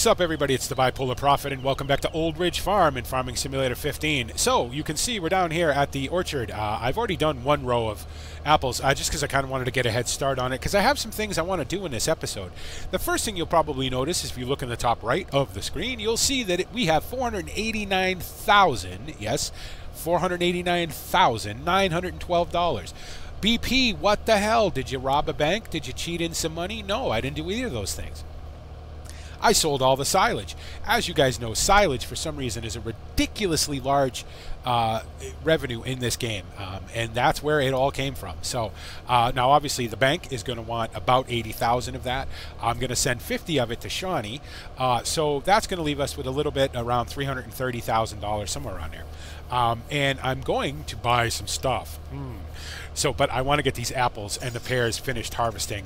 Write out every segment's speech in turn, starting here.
up, everybody? It's the Bipolar Prophet, and welcome back to Old Ridge Farm in Farming Simulator 15. So, you can see we're down here at the orchard. I've already done one row of apples, just because I kind of wanted to get a head start on it, because I have some things I want to do in this episode. The first thing you'll probably notice is if you look in the top right of the screen, you'll see that we have 489,000, yes, $489,912. BP, what the hell? Did you rob a bank? Did you cheat in some money? No, I didn't do either of those things. I sold all the silage. As you guys know, silage, for some reason, is a ridiculously large revenue in this game, and that's where it all came from. So now, obviously, the bank is going to want about 80,000 of that. I'm going to send 50 of it to Shawnee, so that's going to leave us with a little bit around $330,000, somewhere around there. And I'm going to buy some stuff. So, but I want to get these apples and the pears finished harvested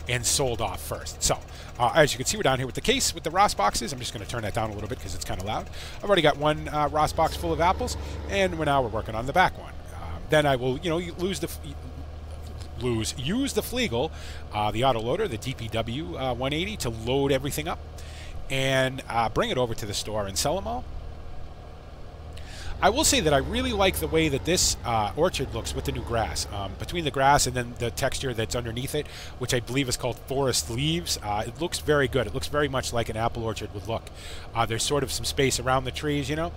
and sold off first. So, as you can see, we're down here with the case with the Ross boxes. I'm just going to turn that down a little bit because it's kind of loud. I've already got one Ross box full of apples, and we're working on the back one. Then I will, use the Flegel, the autoloader, the DPW 180, to load everything up and bring it over to the store and sell them all. I will say that I really like the way that this orchard looks with the new grass. Between the grass and then the texture that's underneath it, which I believe is called forest leaves, it looks very good. It looks very much like an apple orchard would look. There's sort of some space around the trees, and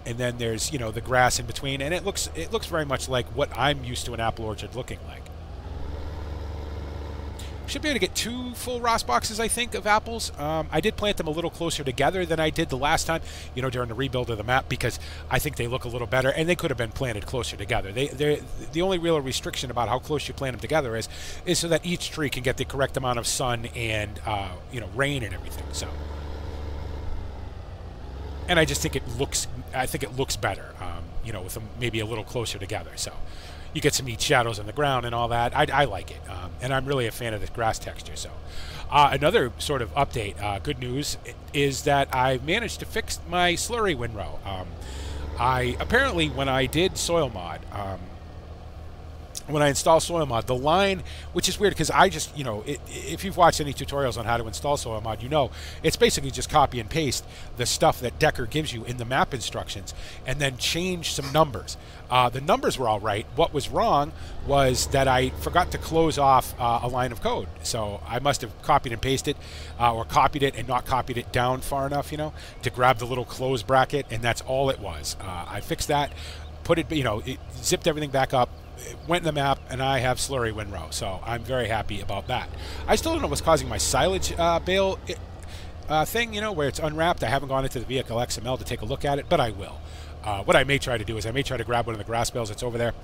then there's, the grass in between, and it looks very much like what I'm used to an apple orchard looking like. Should be able to get 2 full Ross boxes, I think, of apples. I did plant them a little closer together than I did the last time, during the rebuild of the map, because I think they look a little better, and they could have been planted closer together. The only real restriction about how close you plant them together is so that each tree can get the correct amount of sun and, rain and everything. So, and I just think it looks better, with them maybe a little closer together. So, you get some neat shadows on the ground and all that. I like it, and I'm really a fan of the grass texture. So, another sort of update, good news, is that I managed to fix my slurry windrow. Apparently, when I did soil mod, when I install soil mod, the line, which is weird because I just, if you've watched any tutorials on how to install soil mod, it's basically just copy and paste the stuff that Decker gives you in the map instructions and then change some numbers. The numbers were all right. What was wrong was that I forgot to close off a line of code. So I must have copied and pasted or copied it and not copied it down far enough, to grab the little close bracket, and that's all it was. I fixed that, put it, it zipped everything back up, went in the map, and I have slurry windrow, so I'm very happy about that. I still don't know what's causing my silage bale thing, where it's unwrapped. I haven't gone into the vehicle XML to take a look at it, but I will. What I may try to do is I may try to grab one of the grass bales that's over there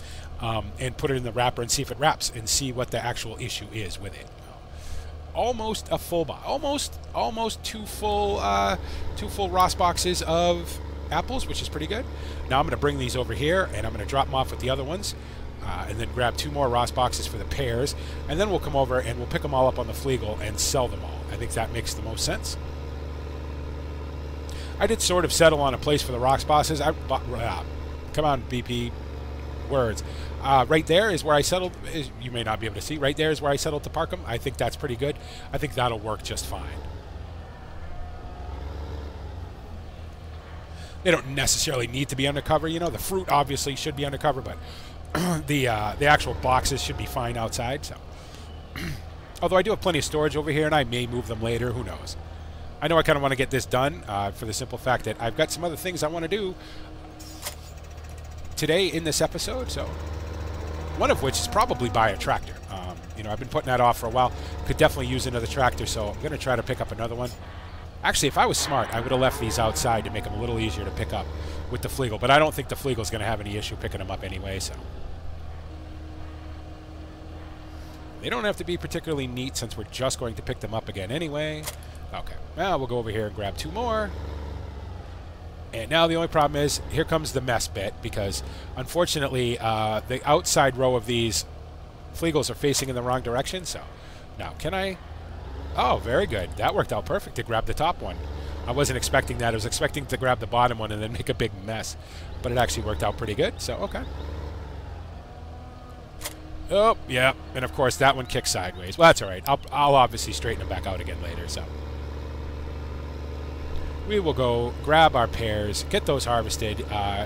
and put it in the wrapper and see if it wraps and see what the actual issue is with it. Almost a full box, almost two full Ross boxes of apples, which is pretty good. Now I'm going to bring these over here and I'm going to drop them off with the other ones. And then grab 2 more Ross boxes for the pears, and then we'll come over and we'll pick them all up on the Flegel and sell them all. I think that makes the most sense. I did sort of settle on a place for the Ross boxes. Come on, BP, words. Right there is where I settled. You may not be able to see. Right there is where I settled to park them. I think that's pretty good. I think that'll work just fine. They don't necessarily need to be undercover. The fruit obviously should be undercover, but the actual boxes should be fine outside. So, although I do have plenty of storage over here, and I may move them later. Who knows? I know I kind of want to get this done for the simple fact that I've got some other things I want to do today in this episode. So, one of which is probably buy a tractor. I've been putting that off for a while. Could definitely use another tractor, so I'm going to try to pick up another one. Actually, if I was smart, I would have left these outside to make them a little easier to pick up with the Flegel, but I don't think the Flegel is going to have any issue picking them up anyway, so. They don't have to be particularly neat since we're just going to pick them up again anyway. Okay, now we'll go over here and grab 2 more. And now the only problem is, here comes the mess bit, because unfortunately, the outside row of these Flegels are facing in the wrong direction, so. Now, can I? Oh, very good. That worked out perfect to grab the top one. I wasn't expecting that. I was expecting to grab the bottom one and then make a big mess. But it actually worked out pretty good, so okay. Oh, yeah. And of course, that one kicked sideways. Well, that's all right. I'll obviously straighten them back out again later, so. we will go grab our pears, get those harvested,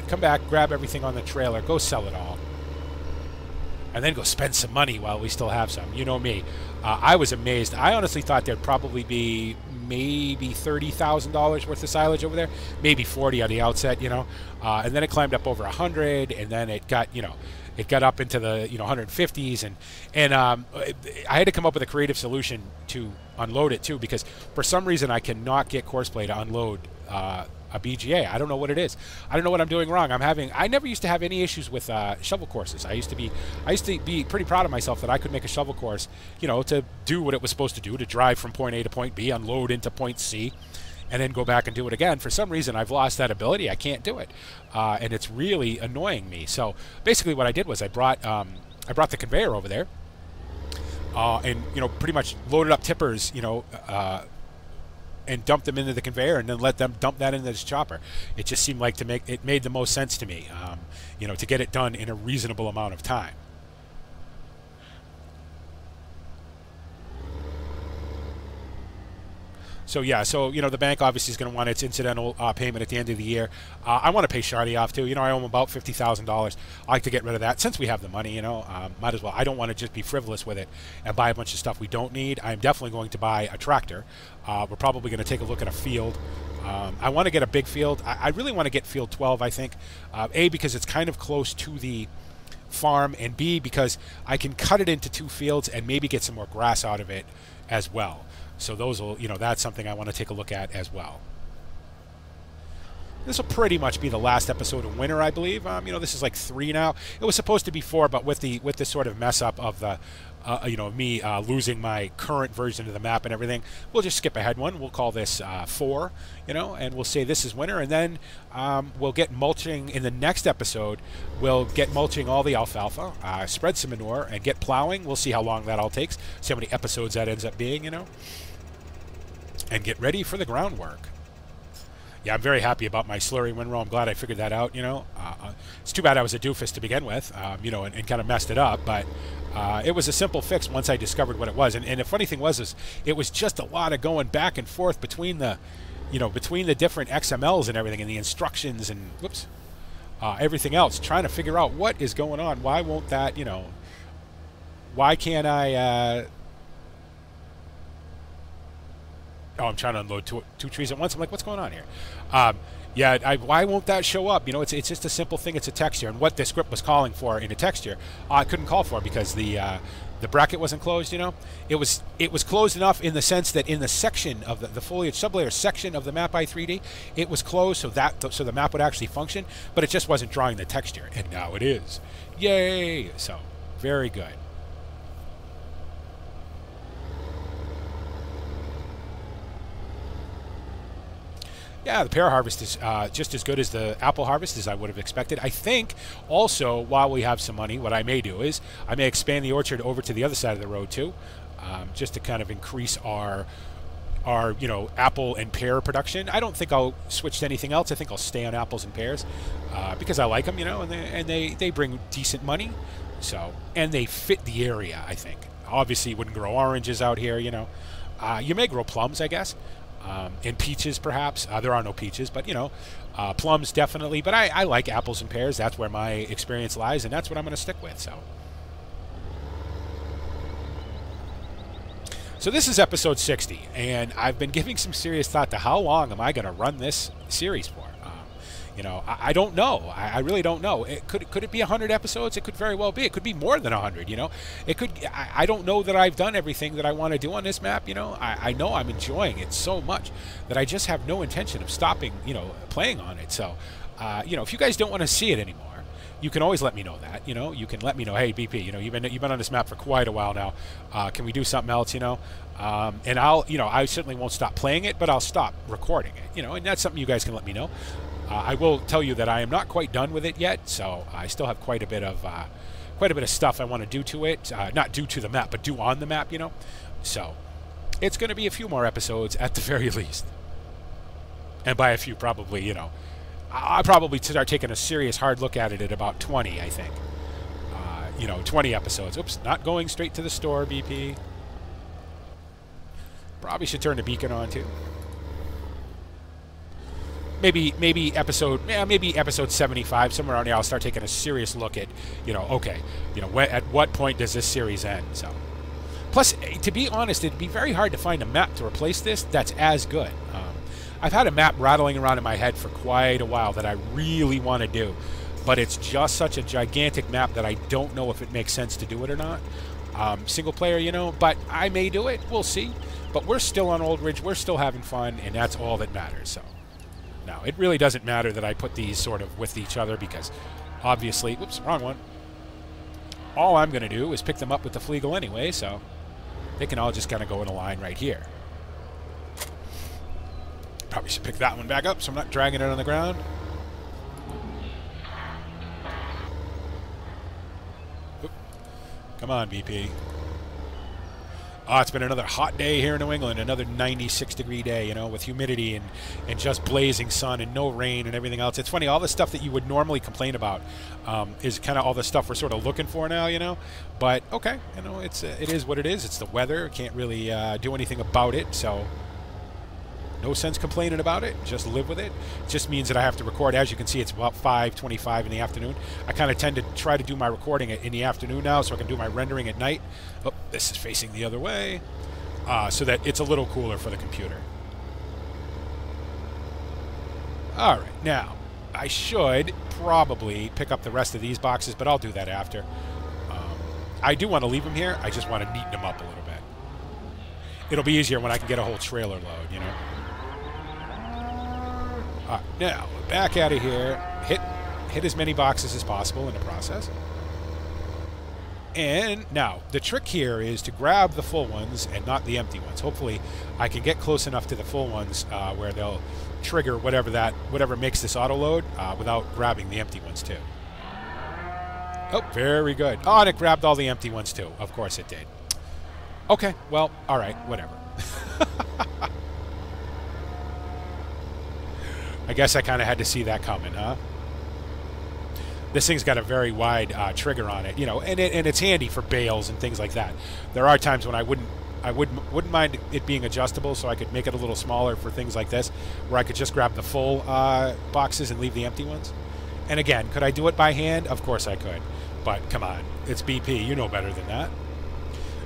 come back, grab everything on the trailer, go sell it all, and then go spend some money while we still have some. You know me. I was amazed. I honestly thought there'd probably be maybe $30,000 worth of silage over there, maybe 40 on the outset, you know, and then it climbed up over 100, and then it got, you know, it got up into the 150s, and I had to come up with a creative solution to unload it too, because for some reason I cannot get Courseplay to unload a BGA. I don't know what it is. I don't know what I'm doing wrong. I never used to have any issues with shovel courses. I used to be pretty proud of myself that I could make a shovel course, you know, to do what it was supposed to do, to drive from point A to point B, unload into point C, and then go back and do it again. For some reason, I've lost that ability. I can't do it, and it's really annoying me. So basically, what I did was I brought the conveyor over there, and you know, pretty much loaded up tippers, you know, and dumped them into the conveyor, and then let them dump that into this chopper. It just seemed like it made the most sense to me, you know, to get it done in a reasonable amount of time. So yeah, so you know, the bank obviously is going to want its incidental payment at the end of the year. I want to pay Shardy off too. You know, I owe him about $50,000. I like to get rid of that since we have the money. You know, might as well. I don't want to just be frivolous with it and buy a bunch of stuff we don't need. I'm definitely going to buy a tractor. We're probably going to take a look at a field. I want to get a big field. I really want to get field 12. I think, A, because it's kind of close to the farm, and B, because I can cut it into 2 fields and maybe get some more grass out of it as well. So those will, you know, that's something I want to take a look at as well. This will pretty much be the last episode of winter, I believe. You know, this is like 3 now. It was supposed to be 4, but with the sort of mess up of the, you know, me losing my current version of the map and everything, we'll just skip ahead one. We'll call this 4, you know, and we'll say this is winter, and then we'll get mulching in the next episode. We'll get mulching all the alfalfa, spread some manure, and get plowing. We'll see how long that all takes, see how many episodes that ends up being, you know, and get ready for the groundwork. Yeah, I'm very happy about my slurry windrow. I'm glad I figured that out, you know. It's too bad I was a doofus to begin with, you know, and kind of messed it up, but it was a simple fix once I discovered what it was. And the funny thing was it was just a lot of going back and forth between the, you know, between the different XMLs and everything, and the instructions and, whoops, everything else, trying to figure out what is going on. Why won't that, you know, why can't I, oh, I'm trying to unload two trees at once. I'm like, what's going on here? Yeah, why won't that show up? You know, it's just a simple thing. It's a texture, and what the script was calling for in a texture, I couldn't call for because the bracket wasn't closed. You know, it was closed enough in the sense that in the section of the foliage sublayer section of the map i3D, it was closed so the map would actually function, but it just wasn't drawing the texture, and now it is. Yay! So very good. Yeah, the pear harvest is just as good as the apple harvest as I would have expected. I think also, while we have some money, what I may do is I may expand the orchard over to the other side of the road too, just to kind of increase our you know, apple and pear production. I don't think I'll switch to anything else. I think I'll stay on apples and pears because I like them, you know, and they bring decent money. So, and they fit the area, I think. Obviously, you wouldn't grow oranges out here, you know. You may grow plums, I guess. And peaches, perhaps. There are no peaches, but, you know, plums definitely. But I like apples and pears. That's where my experience lies, and that's what I'm going to stick with. So this is episode 60, and I've been giving some serious thought to how long am I going to run this series for. You know, I don't know. I really don't know. Could it be 100 episodes? It could very well be. It could be more than 100, you know. It could. I don't know that I've done everything that I want to do on this map, you know. I know I'm enjoying it so much that I just have no intention of stopping, you know, playing on it. So, you know, if you guys don't want to see it anymore, you can always let me know that, you know. You can let me know, hey, BP, you know, you've been on this map for quite a while now. Can we do something else, you know? And I'll, you know, I certainly won't stop playing it, but I'll stop recording it, you know, and that's something you guys can let me know. I will tell you that I am not quite done with it yet, so I still have quite a bit of stuff I want to do to it. Not do to the map, but do on the map, you know. So it's going to be a few more episodes at the very least. And by a few, probably, you know, I'll probably start taking a serious hard look at it at about 20, I think. You know, 20 episodes. Oops, not going straight to the store, BP. Probably should turn the beacon on, too. maybe episode 75, somewhere around there, I'll start taking a serious look at, okay, at what point does this series end? So, plus, to be honest, it'd be very hard to find a map to replace this that's as good. I've had a map rattling around in my head for quite a while that I really want to do, but it's just such a gigantic map that I don't know if it makes sense to do it or not. Single player, but I may do it. We'll see. But we're still on Old Ridge. We're still having fun, and that's all that matters. So, now, it really doesn't matter that I put these sort of with each other because, obviously, whoops, wrong one. All I'm going to do is pick them up with the Flegel anyway, so they can all just kind of go in a line right here. Probably should pick that one back up so I'm not dragging it on the ground. Oop. Come on, BP. Oh, it's been another hot day here in New England, another 96-degree day, with humidity and just blazing sun and no rain and everything else. It's funny, all the stuff that you would normally complain about is kind of all the stuff we're sort of looking for now, But, okay, it is what it is. It's the weather. Can't really do anything about it, so no sense complaining about it. Just live with it. It just means that I have to record. As you can see, it's about 5:25 in the afternoon. I kind of tend to try to do my recording in the afternoon now so I can do my rendering at night. Oh, this is facing the other way. So that it's a little cooler for the computer. All right, now, I should probably pick up the rest of these boxes, but I'll do that after. I do want to leave them here. I just want to neaten them up a little bit. It'll be easier when I can get a whole trailer load, Now, back out of here. Hit as many boxes as possible in the process. And now, the trick here is to grab the full ones and not the empty ones. Hopefully, I can get close enough to the full ones where they'll trigger whatever makes this auto load without grabbing the empty ones too. Oh, very good. Oh, and it grabbed all the empty ones too. Of course it did. Okay, well, all right, whatever. I guess I kind of had to see that coming, huh? This thing's got a very wide trigger on it, and it's handy for bales and things like that. There are times when I wouldn't mind it being adjustable, so I could make it a little smaller for things like this, where I could just grab the full boxes and leave the empty ones. And again, could I do it by hand? Of course I could, but come on, it's BP. You know better than that.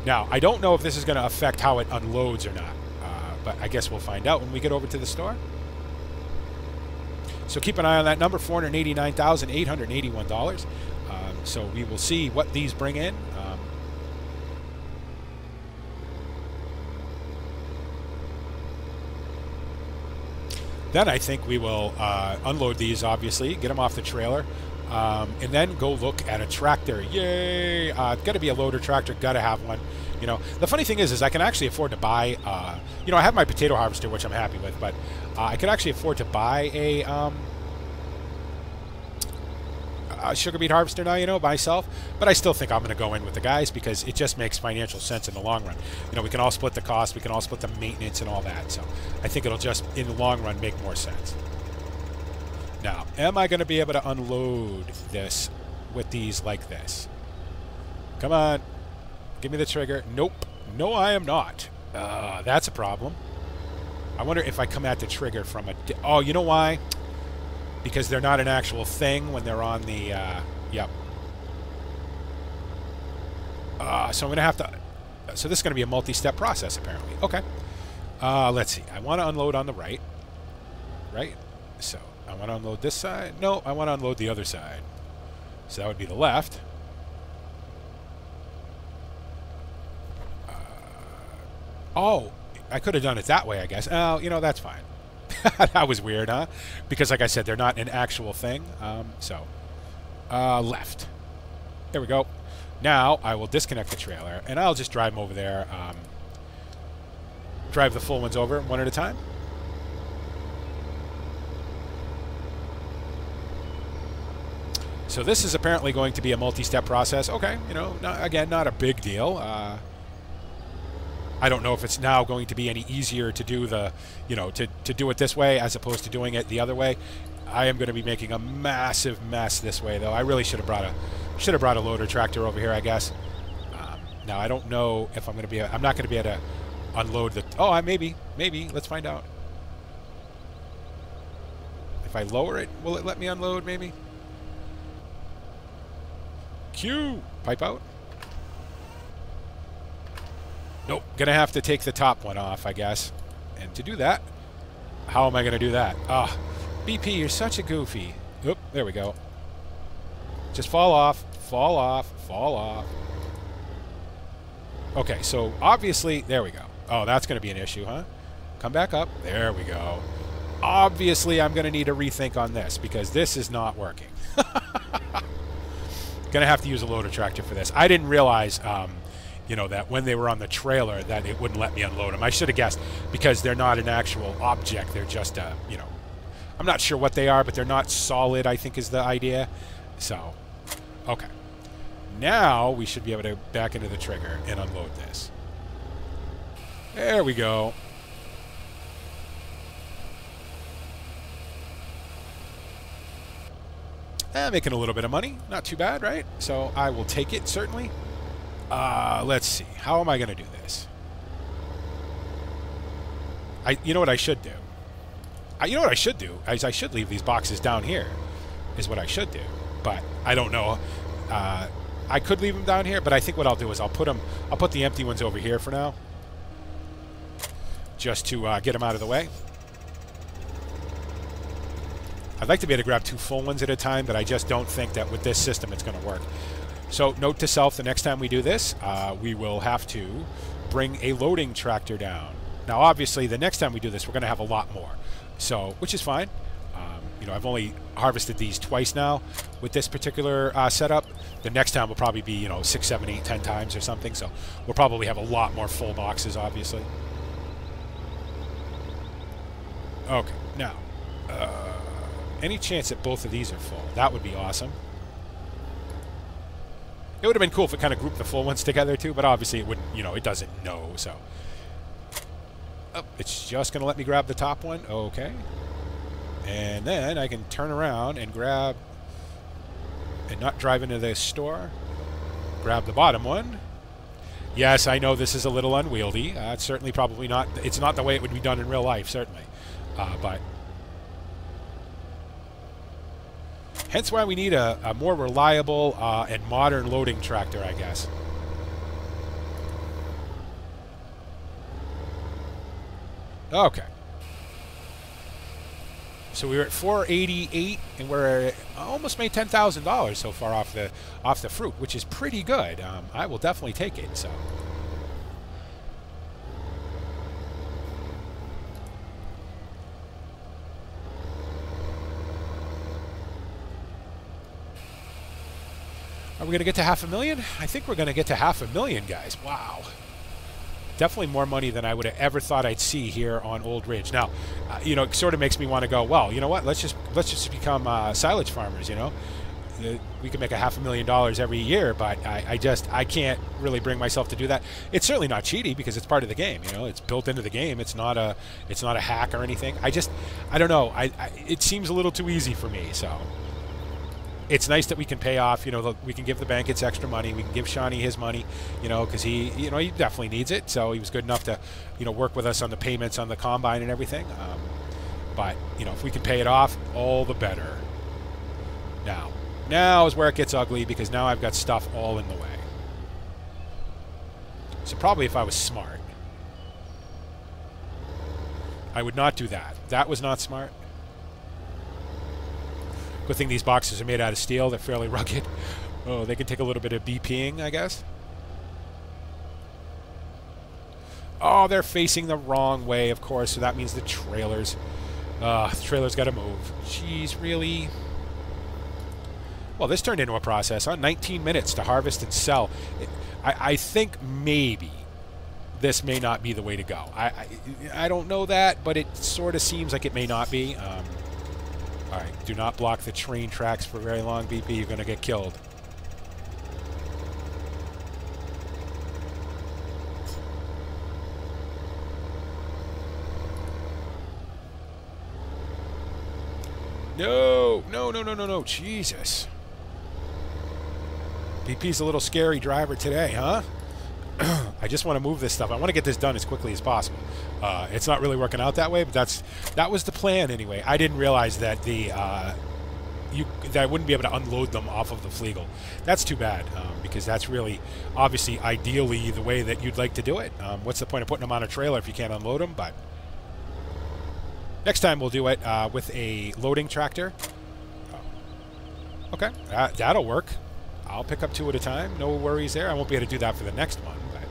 Now, I don't know if this is going to affect how it unloads or not, but I guess we'll find out when we get over to the store. So keep an eye on that number, $489,881. So we will see what these bring in. Then I think we will unload these, obviously, get them off the trailer, and then go look at a tractor. Yay! Got to be a loader tractor, got to have one. The funny thing is I can actually afford to buy, I have my potato harvester, which I'm happy with, but I could actually afford to buy a sugar beet harvester now, myself, but I still think I'm going to go in with the guys because it just makes financial sense in the long run. We can all split the cost, we can all split the maintenance and all that, so I think it'll just, in the long run, make more sense. Now, am I going to be able to unload this with these like this? Come on. Give me the trigger. Nope. No, I am not. That's a problem. I wonder if I come at the trigger from a... Oh, you know why? Because they're not an actual thing when they're on the... Yep. So I'm going to have to... So this is going to be a multi-step process, apparently. Okay. Let's see. I want to unload on the right. Right? So I want to unload this side. No, I want to unload the other side. So that would be the left. Oh, I could have done it that way, I guess. Oh, that's fine. That was weird, huh? Because, like I said, they're not an actual thing. Left. There we go. Now, I will disconnect the trailer, and I'll just drive them over there. Drive the full ones over one at a time. So this is apparently going to be a multi-step process. Okay, again, not a big deal. I don't know if it's now going to be any easier to do the, to do it this way as opposed to doing it the other way. I am going to be making a massive mess this way, though. I really should have brought a loader tractor over here, I guess. Now I don't know if I'm going to be. I'm not going to be able to unload the. Oh, maybe. Let's find out. If I lower it, will it let me unload maybe? Q! Pipe out. Nope. Gonna have to take the top one off, I guess. And to do that, how am I gonna do that? Ah, BP, you're such a goofy. Oop, there we go. Just fall off, fall off, fall off. Okay, so obviously, there we go. Oh, that's gonna be an issue, huh? Come back up. There we go. Obviously, I'm gonna need a rethink on this because this is not working. Gonna have to use a loader tractor for this. I didn't realize, you know, that when they were on the trailer that it wouldn't let me unload them. I should have guessed because they're not an actual object. They're just a, you know, I'm not sure what they are, but they're not solid, I think is the idea. So, okay. Now we should be able to back into the trigger and unload this. There we go. Making a little bit of money. Not too bad, right? So I will take it, certainly. Let's see. How am I going to do this? You know what I should do? You know what I should do? I should leave these boxes down here, is what I should do. But I don't know. I could leave them down here, but I think what I'll do is I'll put the empty ones over here for now. Just to get them out of the way. I'd like to be able to grab 2 full ones at a time, but I just don't think that with this system it's going to work. So note to self, the next time we do this, we will have to bring a loading tractor down. Now obviously the next time we do this we're going to have a lot more, so which is fine. You know, I've only harvested these twice now with this particular setup. The next time will probably be, you know, 6, 7, 8, 10 times or something, so we'll probably have a lot more full boxes obviously. Okay, now any chance that both of these are full? That would be awesome. It would have been cool if it kind of grouped the full ones together too, but obviously it wouldn't, you know, it doesn't know, so. Oh, it's just going to let me grab the top one. Okay. And then I can turn around and grab, and not drive into the store, grab the bottom one. Yes, I know this is a little unwieldy. It's certainly probably not, it's not the way it would be done in real life, certainly. But hence why we need a more reliable and modern loading tractor, I guess. Okay. So we were at 488, and we're almost made $10,000 so far off the fruit, which is pretty good. I will definitely take it. So. Are we going to get to 500,000? I think we're going to get to 500,000, guys. Wow. Definitely more money than I would have ever thought I'd see here on Old Ridge. Now, you know, it sort of makes me want to go, well, you know what? Let's just become silage farmers, you know? We can make $500,000 every year, but I can't really bring myself to do that. It's certainly not cheaty because it's part of the game, you know? It's built into the game. It's not a hack or anything. I don't know. It seems a little too easy for me, so. It's nice that we can pay off, you know, we can give the bank its extra money. We can give Shawnee his money, you know, because he definitely needs it. So he was good enough to, you know, work with us on the payments on the combine and everything. But, you know, if we can pay it off, all the better. Now is where it gets ugly because now I've got stuff all in the way. So probably if I was smart, I would not do that. That was not smart. Good thing these boxes are made out of steel. They're fairly rugged. Oh, they can take a little bit of BPing, I guess. Oh, they're facing the wrong way, of course, so that means the trailers. The trailer's got to move. Jeez, really? Well, this turned into a process, huh? 19 minutes to harvest and sell. I think maybe this may not be the way to go. I don't know that, but it sort of seems like it may not be. All right, do not block the train tracks for very long, BP. You're going to get killed. No. Jesus. BP's a little scary driver today, huh? I just want to move this stuff. I want to get this done as quickly as possible. It's not really working out that way, but that was the plan anyway. I didn't realize that that I wouldn't be able to unload them off of the Flegel. That's too bad, because that's really, obviously, ideally the way that you'd like to do it. What's the point of putting them on a trailer if you can't unload them? But next time we'll do it with a loading tractor. Okay, that'll work. I'll pick up 2 at a time. No worries there. I won't be able to do that for the next one. But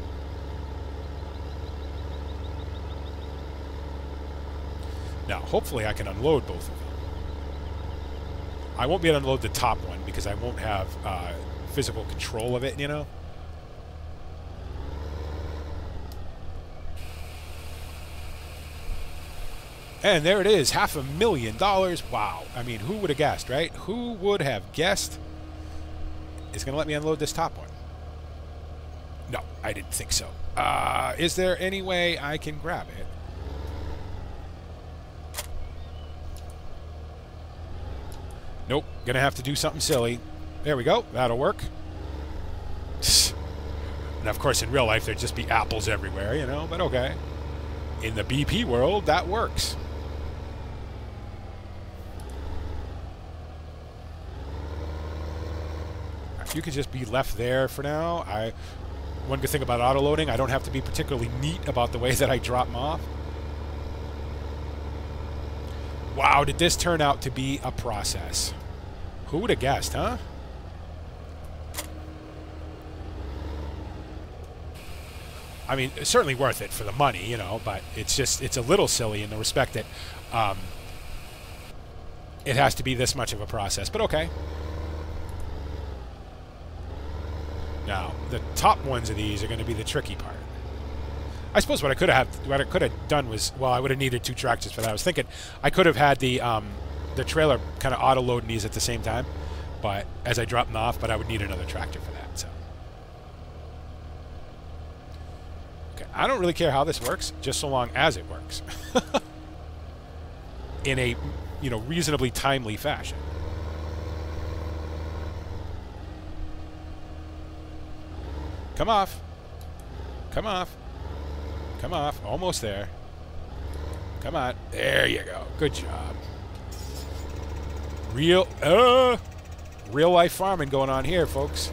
now, hopefully I can unload both of them. I won't be able to unload the top one because I won't have physical control of it, you know? And there it is, $500,000. Wow. I mean, who would have guessed, right? Who would have guessed it's going to let me unload this top one? No, I didn't think so. Is there any way I can grab it? Nope, gonna have to do something silly. There we go, that'll work. And of course in real life there'd just be apples everywhere, you know, but okay. In the BP world, that works. You could just be left there for now. One good thing about auto-loading, I don't have to be particularly neat about the way that I drop them off. Wow, did this turn out to be a process? Who would have guessed, huh? I mean, it's certainly worth it for the money, you know, but it's a little silly in the respect that it has to be this much of a process, but okay. Now, the top ones of these are going to be the tricky part. I suppose what I could have done was, well, I would have needed 2 tractors for that. I was thinking I could have had the trailer kind of auto-loading these at the same time, but as I drop them off, but I would need another tractor for that. So, okay, I don't really care how this works, just so long as it works in a, you know, reasonably timely fashion. Come off. Come off. Come off. Almost there. Come on. There you go. Good job. Real life farming going on here, folks.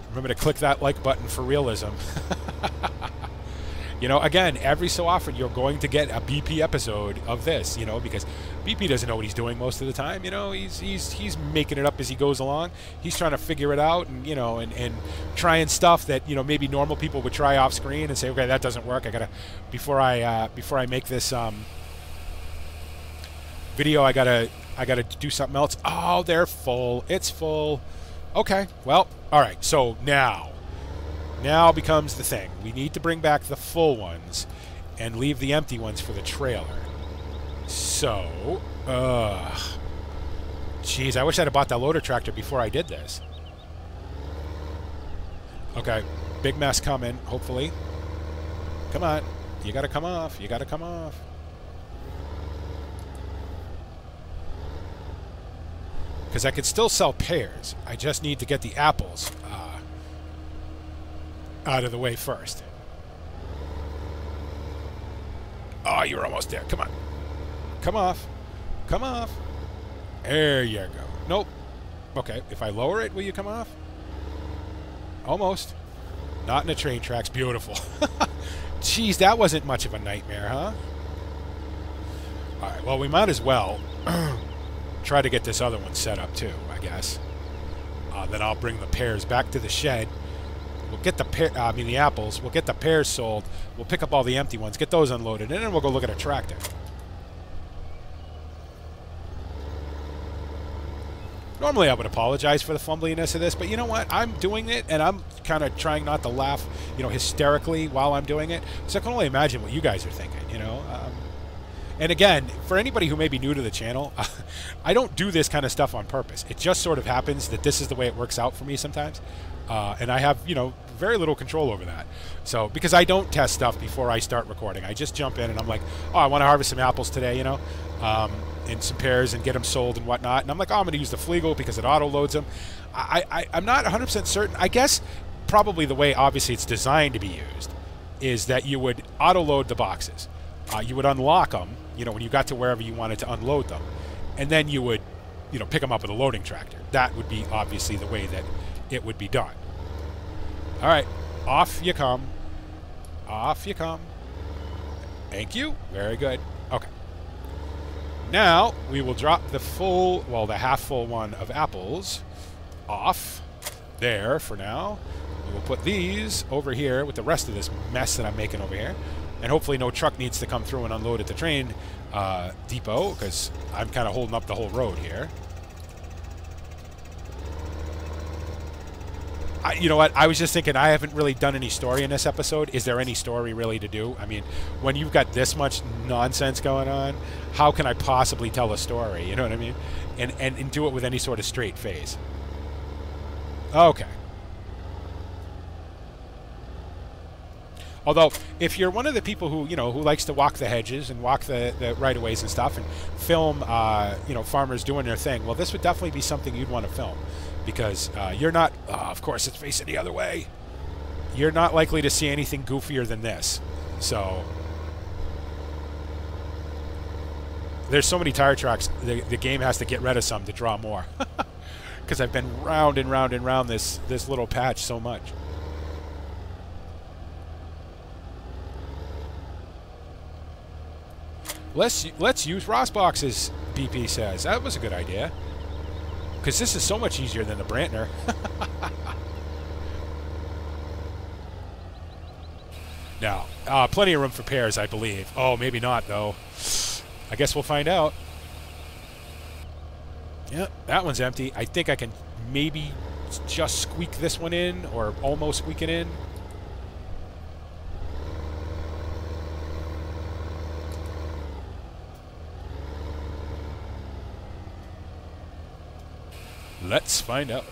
Remember to click that like button for realism. You know, again, every so often you're going to get a BP episode of this, you know, because BP doesn't know what he's doing most of the time. You know, he's making it up as he goes along. He's trying to figure it out, and you know, and trying stuff that, you know, maybe normal people would try off screen and say, okay, that doesn't work. I gotta before I make this video, I gotta do something else. Oh, they're full. It's full. Okay, well, all right. So now becomes the thing. We need to bring back the full ones and leave the empty ones for the trailer. So, geez, I wish I'd have bought that loader tractor before I did this. Okay, big mess coming, hopefully. Come on, you gotta come off, you gotta come off. Because I could still sell pears. I just need to get the apples out of the way first. Oh, you're almost there. Come on. Come off. Come off. There you go. Nope. Okay, if I lower it, will you come off? Almost. Not in the train tracks. Beautiful. Jeez, that wasn't much of a nightmare, huh? All right, well, we might as well try to get this other one set up too, I guess. Then I'll bring the pears back to the shed. We'll get the apples. We'll get the pears sold. We'll pick up all the empty ones, get those unloaded, and then we'll go look at a tractor. Normally I would apologize for the fumbliness of this, but you know what? I'm doing it, and I'm kind of trying not to laugh, you know, hysterically while I'm doing it. So I can only imagine what you guys are thinking, you know? And again, for anybody who may be new to the channel, I don't do this kind of stuff on purpose. It just sort of happens that this is the way it works out for me sometimes. And I have, you know, very little control over that. So, because I don't test stuff before I start recording. I just jump in and I'm like, oh, I want to harvest some apples today, you know? in some pairs and get them sold and whatnot. And I'm like, oh, I'm going to use the Fleagle because it auto loads them. I'm not 100% certain. I guess probably the way obviously it's designed to be used is that you would auto load the boxes. You would unlock them, you know, when you got to wherever you wanted to unload them, and then you would, you know, pick them up with a loading tractor. That would be obviously the way that it would be done. All right, off you come. Off you come. Thank you. Very good. Okay. Now we will drop the full, well, the half full one of apples off there for now. We will put these over here with the rest of this mess that I'm making over here. And hopefully no truck needs to come through and unload at the train depot, because I'm kind of holding up the whole road here. You know what? I was just thinking I haven't really done any story in this episode. Is there any story really to do? I mean, when you've got this much nonsense going on, how can I possibly tell a story? You know what I mean? And do it with any sort of straight face. Okay. Although, if you're one of the people who, you know, who likes to walk the hedges and walk the right-of-ways and stuff and film, you know, farmers doing their thing, well, this would definitely be something you'd want to film. Because you're not, of course, it's facing the other way. You're not likely to see anything goofier than this. So, there's so many tire tracks, the game has to get rid of some to draw more. Because I've been round and round and round this little patch so much. Let's use Ross boxes, BP says. That was a good idea. Because this is so much easier than the Brantner. Now, plenty of room for pairs, I believe. Oh, maybe not, though. I guess we'll find out. Yep, that one's empty. I think I can maybe just squeak this one in, or almost squeak it in. Let's find out.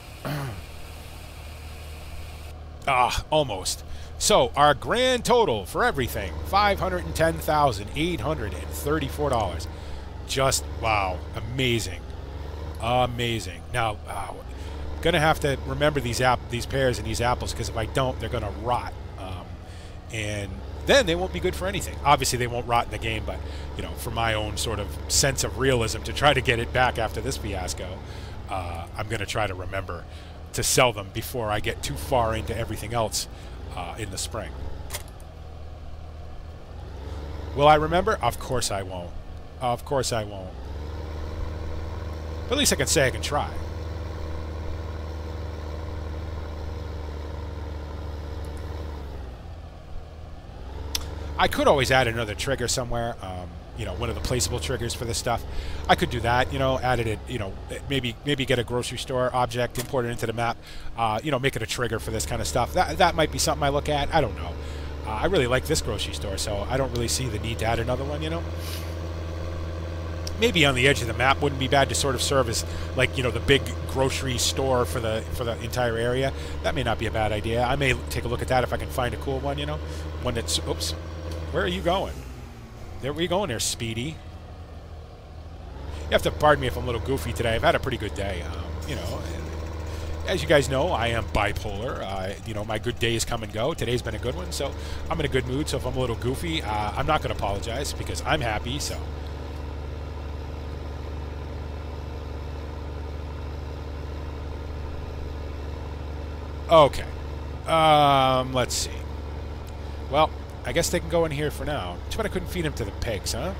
Almost. So, our grand total for everything, $510,834. Just, wow, amazing. Amazing. Now, I'm going to have to remember these pears and these apples, because if I don't, they're going to rot. And then they won't be good for anything. Obviously, they won't rot in the game, but, you know, for my own sort of sense of realism to try to get it back after this fiasco, I'm going to try to remember to sell them before I get too far into everything else in the spring. Will I remember? Of course I won't. Of course I won't. But at least I can say I can try. I could always add another trigger somewhere. You know, one of the placeable triggers for this stuff. I could do that, you know, add it, you know, maybe get a grocery store object, import it into the map, you know, make it a trigger for this kind of stuff. That might be something I look at. I don't know. I really like this grocery store, so I don't really see the need to add another one, you know. Maybe on the edge of the map wouldn't be bad to sort of serve as, like, you know, the big grocery store for the entire area. That may not be a bad idea. I may take a look at that if I can find a cool one, you know. One that's, oops, where are you going? There we go, there, Speedy. You have to pardon me if I'm a little goofy today. I've had a pretty good day. You know, as you guys know, I am bipolar. You know, my good days come and go. Today's been a good one, so I'm in a good mood. So if I'm a little goofy, I'm not going to apologize because I'm happy. So. Okay. Let's see. Well, I guess they can go in here for now. Too bad I couldn't feed them to the pigs, huh?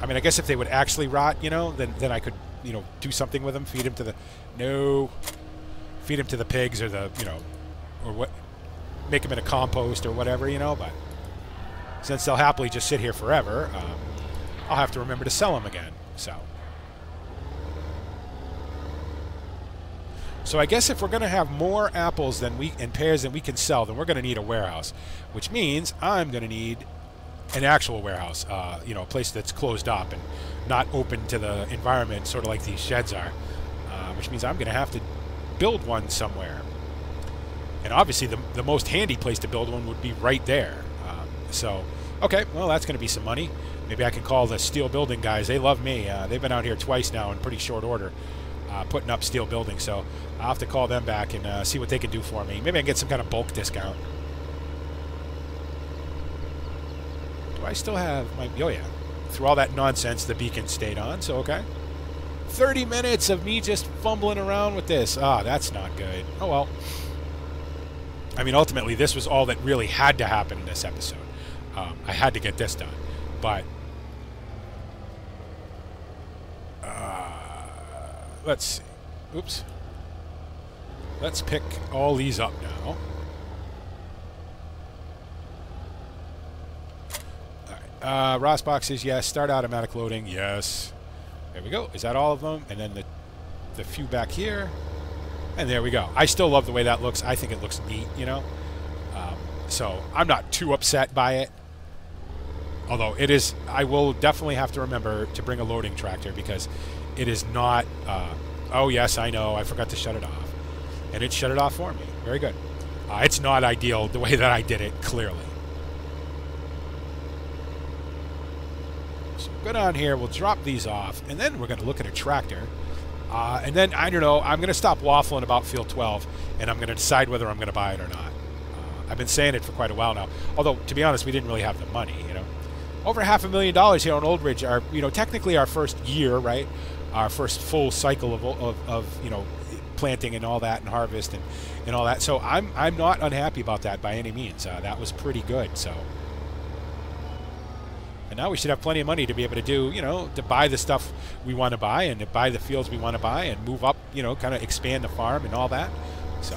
I mean, I guess if they would actually rot, you know, then I could, you know, do something with them. Feed them to the... No. Feed them to the pigs or the, you know, or what... Make them in a compost or whatever, you know, but... Since they'll happily just sit here forever, I'll have to remember to sell them again, so... So I guess if we're going to have more apples and pears than we can sell, then we're going to need a warehouse, which means I'm going to need an actual warehouse, you know, a place that's closed up and not open to the environment, sort of like these sheds are, which means I'm going to have to build one somewhere. And obviously the most handy place to build one would be right there. So Okay, well, that's going to be some money. Maybe I can call the steel building guys. They love me. They've been out here twice now in pretty short order, putting up steel buildings. So I'll have to call them back and see what they can do for me. Maybe I can get some kind of bulk discount. Do I still have my... Oh, yeah. Through all that nonsense, the beacon stayed on, so okay. 30 minutes of me just fumbling around with this. Ah, that's not good. Oh, well. I mean, ultimately, this was all that really had to happen in this episode. I had to get this done. But let's see. Oops. Let's pick all these up now. All right. ROS boxes, yes. Start automatic loading, yes. There we go. Is that all of them? And then the few back here. And there we go. I still love the way that looks. I think it looks neat, you know. So I'm not too upset by it. Although it is, I will definitely have to remember to bring a loading tractor because it is not, oh yes, I know, I forgot to shut it off. And it shut it off for me. Very good. It's not ideal the way that I did it, clearly. So we'll go down here, we'll drop these off, and then we're going to look at a tractor. And then, I don't know, I'm going to stop waffling about Field 12, and I'm going to decide whether I'm going to buy it or not. I've been saying it for quite a while now. Although, to be honest, we didn't really have the money, you know. Over $500,000 here on Old Ridge, are, you know, technically our first year, right? Our first full cycle of you know, planting and all that and harvest and all that. So I'm not unhappy about that by any means. That was pretty good. So, and now we should have plenty of money to be able to do, you know, to buy the stuff we want to buy and to buy the fields we want to buy and move up, you know, kind of expand the farm and all that. So.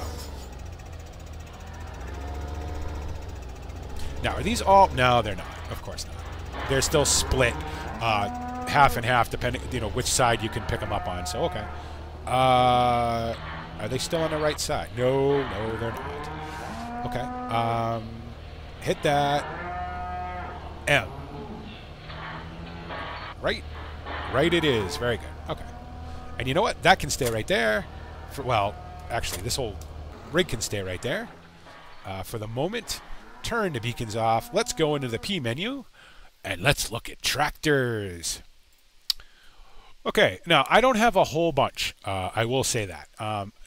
Now, are these all? No, they're not. Of course not. They're still split half and half, depending, you know, which side you can pick them up on. So, okay. Are they still on the right side? No, no, they're not. Okay. Hit that. M. Right? Right it is. Very good. Okay. And you know what? That can stay right there. Well, actually, this whole rig can stay right there. For the moment, turn the beacons off. Let's go into the P menu. And let's look at tractors. Okay, now I don't have a whole bunch. I will say that.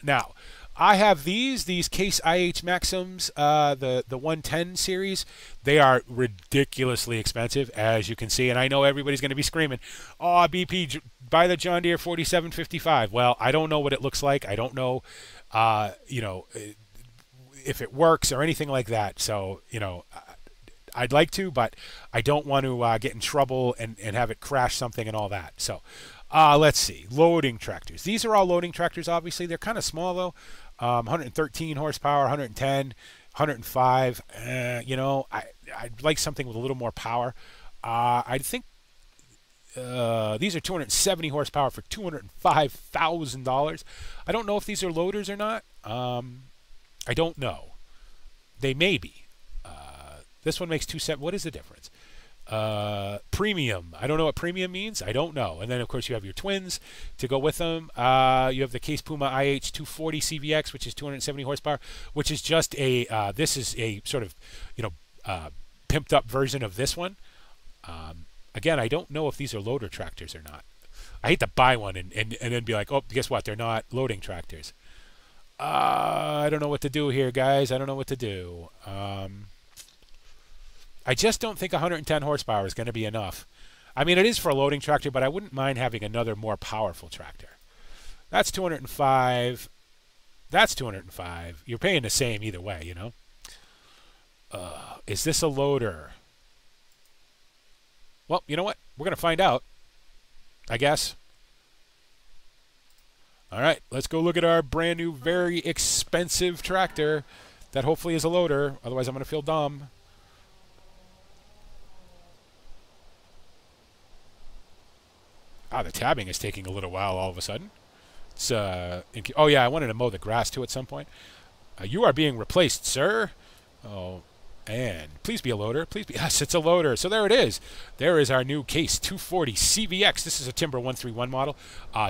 Now, I have these Case IH Maxims, the 110 series. They are ridiculously expensive, as you can see. And I know everybody's going to be screaming, "Oh, BP, buy the John Deere 4755." Well, I don't know what it looks like. I don't know, you know, if it works or anything like that. So, you know, I'd like to, but I don't want to get in trouble and have it crash something and all that. So let's see. Loading tractors. These are all loading tractors, obviously. They're kind of small, though. 113 horsepower, 110, 105. You know, I'd like something with a little more power. I think these are 270 horsepower for $205,000. I don't know if these are loaders or not. I don't know. They may be. This one makes 270. What is the difference? Premium. I don't know what premium means. I don't know. And then, of course, you have your twins to go with them. You have the Case Puma IH 240 CVX, which is 270 horsepower, which is just a, this is a sort of, you know, pimped up version of this one. Again, I don't know if these are loader tractors or not. I hate to buy one and then be like, oh, guess what? They're not loading tractors. I don't know what to do here, guys. I don't know what to do. I just don't think 110 horsepower is going to be enough. I mean, it is for a loading tractor, but I wouldn't mind having another more powerful tractor. That's 205. That's 205. You're paying the same either way, you know. Is this a loader? Well, you know what? We're going to find out, I guess. All right, let's go look at our brand new, very expensive tractor that hopefully is a loader. Otherwise, I'm going to feel dumb. Ah, the tabbing is taking a little while all of a sudden. It's, oh, yeah, I wanted to mow the grass, too, at some point. You are being replaced, sir. Oh, and please be a loader. Please be. Yes, it's a loader. So there it is. There is our new Case 240 CVX. This is a Timber 131 model.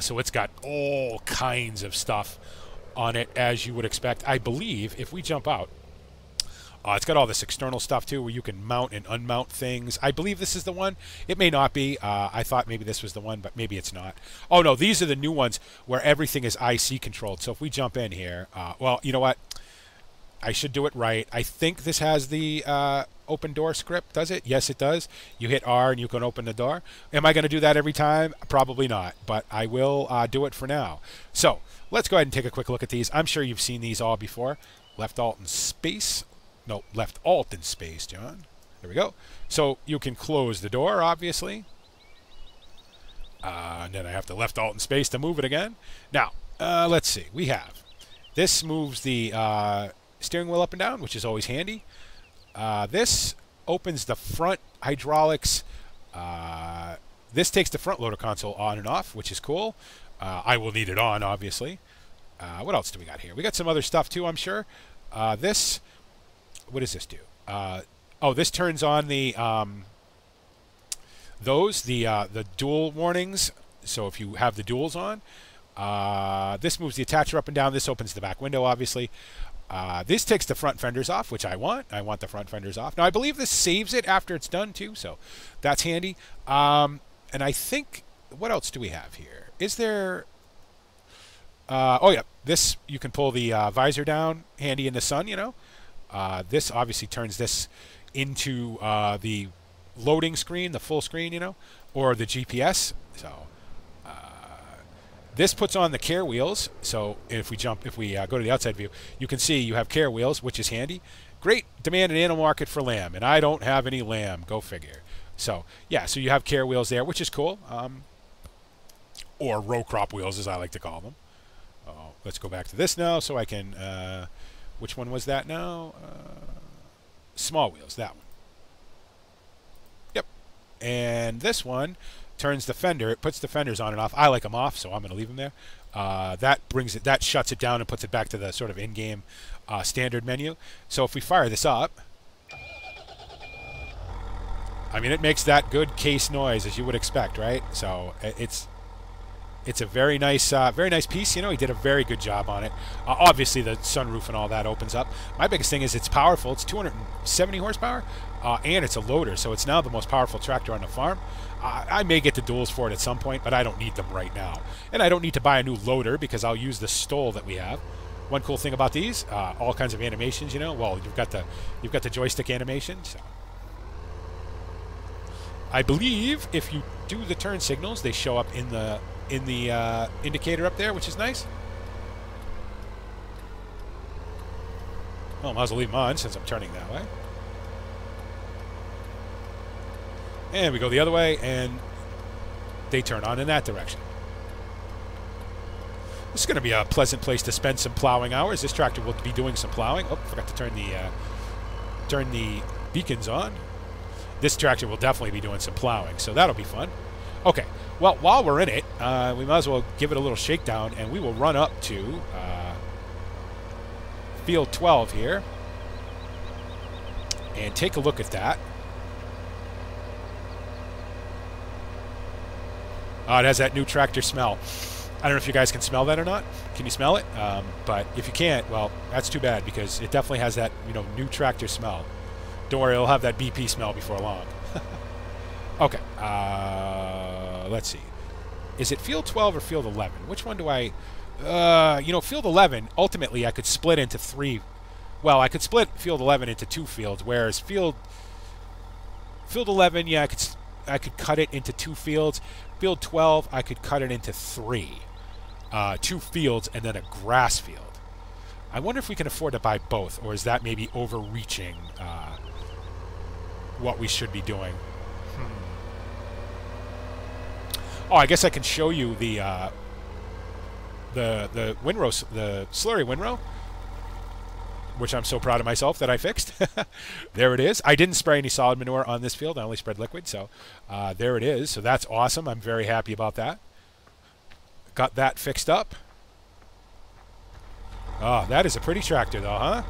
So it's got all kinds of stuff on it, as you would expect. I believe if we jump out, It's got all this external stuff too, where you can mount and unmount things. I believe this is the one. It may not be. I thought maybe this was the one, but maybe it's not. Oh no, these are the new ones where everything is IC controlled. So if we jump in here, well, you know what? I should do it right. I think this has the open door script, does it? Yes, it does. You hit R and you can open the door. Am I going to do that every time? Probably not, but I will do it for now. So let's go ahead and take a quick look at these. I'm sure you've seen these all before. Left Alt and Space. No, Left Alt and Space, John. There we go. So you can close the door, obviously. And then I have to Left Alt and Space to move it again. Now, let's see. We have. This moves the steering wheel up and down, which is always handy. This opens the front hydraulics. This takes the front loader console on and off, which is cool. I will need it on, obviously. What else do we got here? We got some other stuff, too, I'm sure. This... What does this do? Oh, this turns on the the dual warnings. So if you have the duals on, this moves the attacher up and down. This opens the back window, obviously. This takes the front fenders off, which I want. I want the front fenders off. Now, I believe this saves it after it's done, too, so that's handy. And I think, what else do we have here? Is there... oh, yeah, this, you can pull the visor down, handy in the sun, you know. This obviously turns this into the loading screen, the full screen, you know, or the GPS. So this puts on the care wheels. So if we go to the outside view, you can see you have care wheels, which is handy. Great demand in the animal market for lamb, and I don't have any lamb. Go figure. So yeah, so you have care wheels there, which is cool, or row crop wheels, as I like to call them. Let's go back to this now, so I can. Which one was that now? Small wheels, that one. Yep. And this one turns the fender. It puts the fenders on and off. I like them off, so I'm going to leave them there. That shuts it down and puts it back to the sort of in-game standard menu. So if we fire this up, I mean, it makes that good case noise, as you would expect, right? So it's a very nice piece. You know, he did a very good job on it. Obviously, the sunroof and all that opens up. My biggest thing is it's powerful. It's 270 horsepower, and it's a loader, so it's now the most powerful tractor on the farm. I may get the duals for it at some point, but I don't need them right now. And I don't need to buy a new loader because I'll use the Stole that we have. One cool thing about these, all kinds of animations. You know, well, you've got the joystick animation. So I believe if you do the turn signals, they show up in the indicator up there, which is nice. Well, I might as well leave them on since I'm turning that way. And we go the other way, and they turn on in that direction. This is going to be a pleasant place to spend some plowing hours. This tractor will be doing some plowing. Oh, forgot to turn the beacons on. This tractor will definitely be doing some plowing, so that'll be fun. Okay, well, while we're in it, we might as well give it a little shakedown, and we will run up to field 12 here and take a look at that. It has that new tractor smell. I don't know if you guys can smell that or not. Can you smell it? But if you can't, well, that's too bad because it definitely has that, you know, new tractor smell. Don't worry, it'll have that BP smell before long. Okay, let's see. Is it field 12 or field 11? Which one do I... you know, field 11, ultimately I could split into three... Well, I could split field 11 into two fields, whereas field 11, yeah, I could cut it into two fields. Field 12, I could cut it into three. 2 fields and then a grass field. I wonder if we can afford to buy both, or is that maybe overreaching what we should be doing? Oh, I guess I can show you the windrow, the slurry windrow, which I'm so proud of myself that I fixed. There it is. I didn't spray any solid manure on this field. I only spread liquid, so there it is. So that's awesome. I'm very happy about that. Got that fixed up. Oh, that is a pretty tractor, though, huh?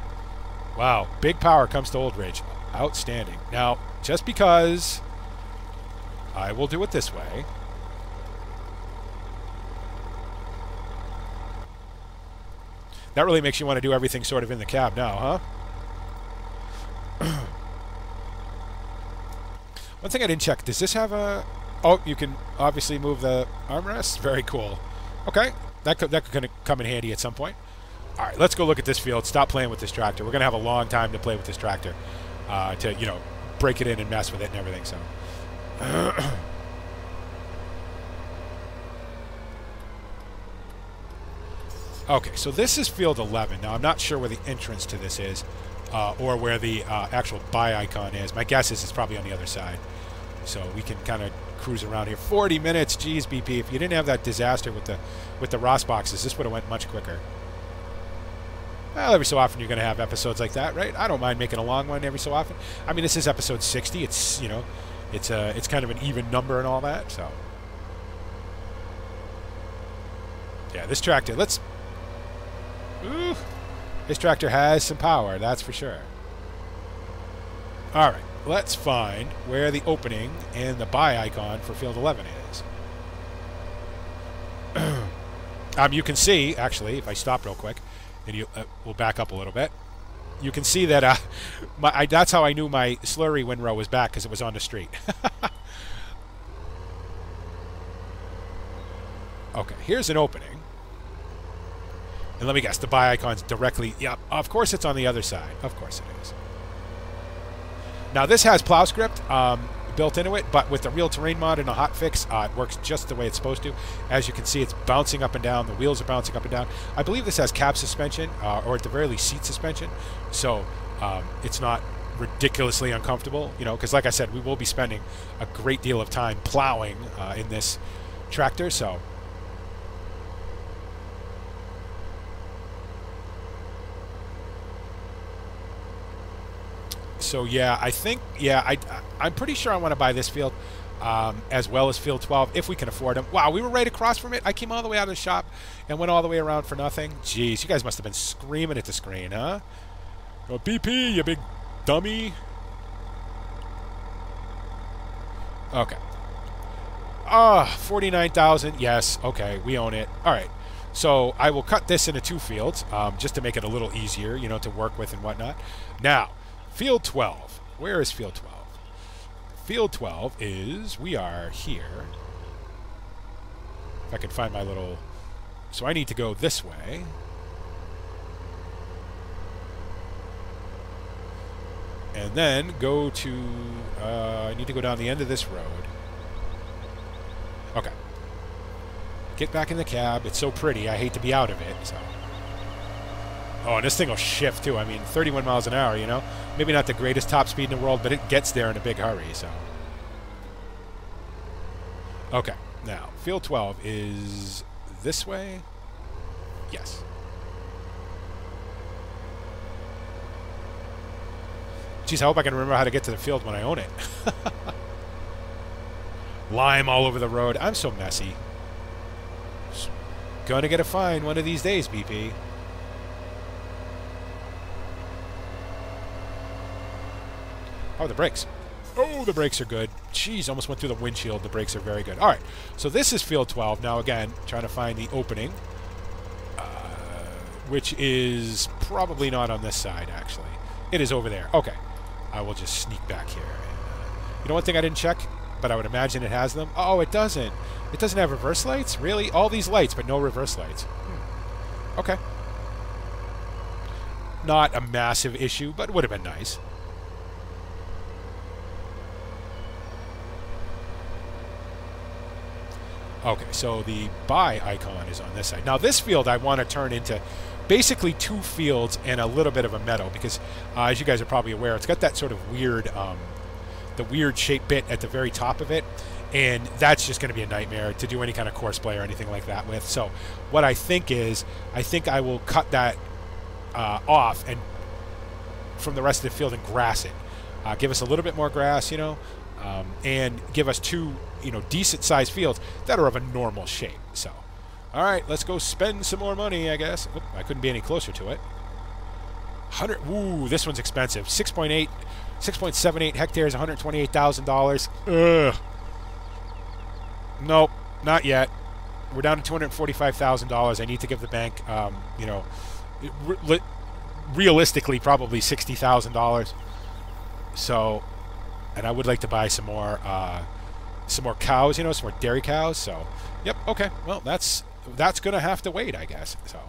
Wow, big power comes to Old Ridge. Outstanding. Now, just because I will do it this way. That really makes you want to do everything sort of in the cab now, huh? One thing I didn't check, does this have a... Oh, you can obviously move the armrest. Very cool. Okay, that could come in handy at some point. All right, let's go look at this field. Stop playing with this tractor. We're going to have a long time to play with this tractor to, you know, break it in and mess with it and everything, so... Okay, so this is field 11. Now, I'm not sure where the entrance to this is or where the actual buy icon is. My guess is it's probably on the other side. So we can kind of cruise around here. 40 minutes, geez, BP. If you didn't have that disaster with the Ross boxes, this would have went much quicker. Well, every so often you're going to have episodes like that, right? I don't mind making a long one every so often. I mean, this is episode 60. It's, you know, it's kind of an even number and all that, so. Yeah, this tractor, let's... Ooh, this tractor has some power, that's for sure. All right, let's find where the opening and the buy icon for field 11 is. You can see, actually, if I stop real quick, and we'll back up a little bit. You can see that that's how I knew my slurry windrow was back, because it was on the street. Okay, here's an opening. And let me guess, the buy icon's directly... Yep, of course it's on the other side. Of course it is. Now, this has plow script built into it, but with the real terrain mod and a hotfix, it works just the way it's supposed to. As you can see, it's bouncing up and down. The wheels are bouncing up and down. I believe this has cab suspension, or at the very least seat suspension. So it's not ridiculously uncomfortable, you know, because like I said, we will be spending a great deal of time plowing in this tractor, so... So yeah, I think, yeah, I'm pretty sure I want to buy this field as well as field 12 if we can afford them. Wow, we were right across from it. I came all the way out of the shop and went all the way around for nothing. Jeez, you guys must have been screaming at the screen, huh? Oh, BP, you big dummy. Okay. 49,000. Yes, okay, we own it. All right. So I will cut this into 2 fields just to make it a little easier, you know, to work with and whatnot. Now, field 12. Where is field 12? Field 12 is, we are here. If I can find my little... So I need to go this way. And then go to... I need to go down the end of this road. Okay. Get back in the cab. It's so pretty. I hate to be out of it, so... Oh, and this thing will shift, too. I mean, 31 miles an hour, you know? Maybe not the greatest top speed in the world, but it gets there in a big hurry, so... Okay, now, field 12 is this way? Yes. Geez, I hope I can remember how to get to the field when I own it. Lime all over the road. I'm so messy. Gonna get a fine one of these days, BP. Oh, the brakes. Oh, the brakes are good. Jeez, almost went through the windshield. The brakes are very good. All right, so this is field 12. Now, again, trying to find the opening, which is probably not on this side, actually. It is over there. Okay, I will just sneak back here. You know one thing I didn't check, but I would imagine it has them? Oh, it doesn't. It doesn't have reverse lights? Really? All these lights, but no reverse lights. Okay. Not a massive issue, but it would have been nice. Okay, so the buy icon is on this side. Now, this field I want to turn into basically 2 fields and a little bit of a meadow because, as you guys are probably aware, it's got that sort of weird, the weird shaped bit at the very top of it, and that's just going to be a nightmare to do any kind of course play or anything like that with. So what I think is, I think I will cut that off and from the rest of the field and grass it. Give us a little bit more grass, you know, and give us 2, you know, decent-sized fields that are of a normal shape. So, all right, let's go spend some more money, I guess. Oop, I couldn't be any closer to it. 100. Ooh, this one's expensive. 6.78 hectares, $128,000. Ugh. Nope, not yet. We're down to $245,000. I need to give the bank, you know, realistically, probably $60,000. So, And I would like to buy some more cows, you know, some more dairy cows. So, yep, okay. Well, that's going to have to wait, I guess. So,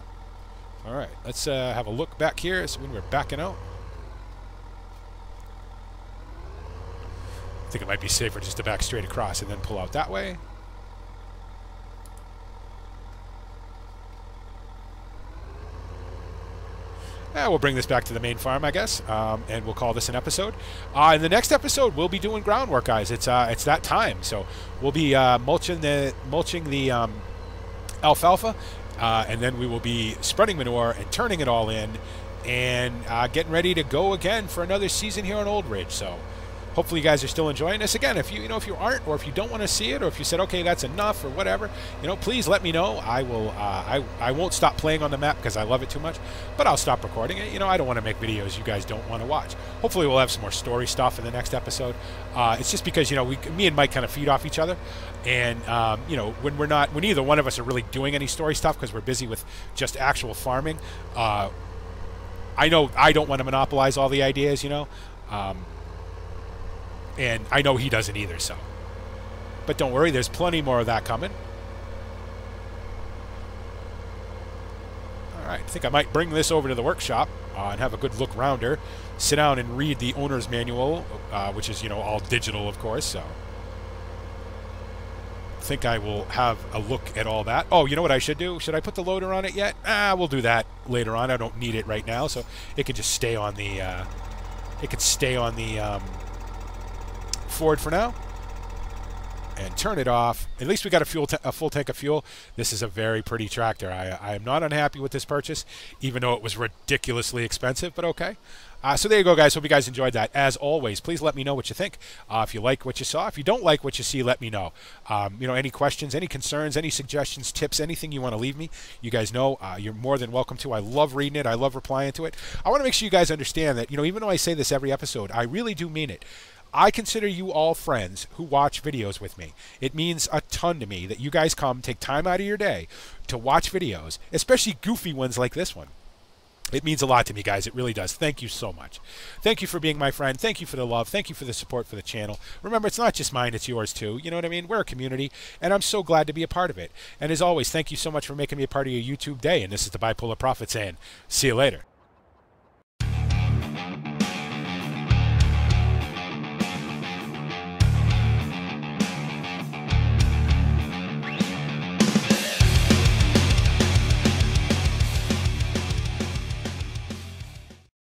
all right, let's have a look back here. So when we're backing out, I think it might be safer just to back straight across and then pull out that way. We'll bring this back to the main farm, I guess, and we'll call this an episode. In the next episode, we'll be doing groundwork, guys. It's that time, so we'll be mulching the alfalfa, and then we will be spreading manure and turning it all in, and getting ready to go again for another season here on Old Ridge. So hopefully you guys are still enjoying this. Again, if you aren't, or if you don't want to see it, or if you said, okay, that's enough, or whatever, please let me know. I will. I won't stop playing on the map because I love it too much, but I'll stop recording it. I don't want to make videos you guys don't want to watch. Hopefully we'll have some more story stuff in the next episode. It's just because me and Mike kind of feed off each other, and when neither one of us are really doing any story stuff because we're busy with just actual farming. I know I don't want to monopolize all the ideas, and I know he doesn't either, so. But don't worry, there's plenty more of that coming. All right, I think I might bring this over to the workshop and have a good look around her. Sit down and read the owner's manual, which is, all digital, of course, so. I think I will have a look at all that. Oh, you know what I should do? Should I put the loader on it yet? We'll do that later on. I don't need it right now, so it can just stay on the... Ford for now, and turn it off. At least we got a full tank of fuel. This is a very pretty tractor. I am not unhappy with this purchase, even though it was ridiculously expensive, but okay. So there you go, guys. Hope you guys enjoyed that. As always, please let me know what you think. If you like what you saw, if you don't like what you see, let me know. Any questions, any concerns, any suggestions, tips, anything you want to leave me, you guys know you're more than welcome to. I love reading it. I love replying to it. I want to make sure you guys understand that, even though I say this every episode, I really do mean it. I consider you all friends who watch videos with me. It means a ton to me that you guys take time out of your day to watch videos, especially goofy ones like this one. It means a lot to me, guys. It really does. Thank you so much. Thank you for being my friend. Thank you for the love. Thank you for the support for the channel. Remember, it's not just mine, it's yours too. You know what I mean? We're a community, and I'm so glad to be a part of it. And as always, thank you so much for making me a part of your YouTube day. And this is the Bipolar Prophet saying, see you later.